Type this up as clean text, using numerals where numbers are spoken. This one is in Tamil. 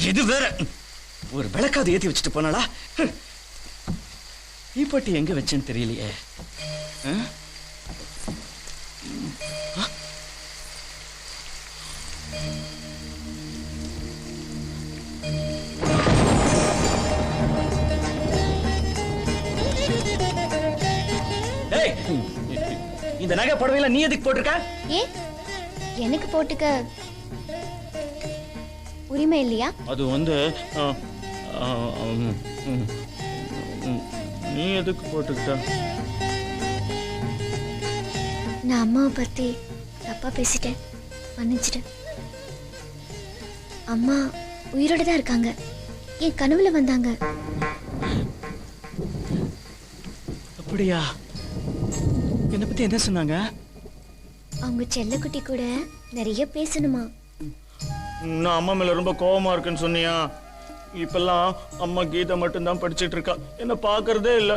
இது வேற ஒரு விளக்காது ஏத்தி வச்சுட்டு போனாளா? தீப்பெட்டி எங்க வச்சேன்னு தெரியலையே. இந்த நகை புடவையில நீ எதுக்கு போட்டிருக்க? எனக்கு போட்டுக்க உரிமை இல்லையா? அது வந்து நீ எதுக்கு போட்டுக்கிட்ட? நான் அம்மாவை பத்தி தப்பா பேசிட்டேன், மன்னிச்சிட்டேன். அம்மா உயிரோட தான் இருக்காங்க. என் கனவுல வந்தாங்க. அப்படியா? என்ன பத்தி என்ன சொன்னாங்க? அவங்க செல்லக்குட்டி கூட நிறைய பேசணுமா. நான் அம்மா மேல ரொம்ப கோவமா இருக்குன்னு சொன்னியா? இப்பெல்லாம் அம்மா கீதை மட்டும் தான் படிச்சிட்டு இருக்கா, என்ன பாக்குறதே இல்ல.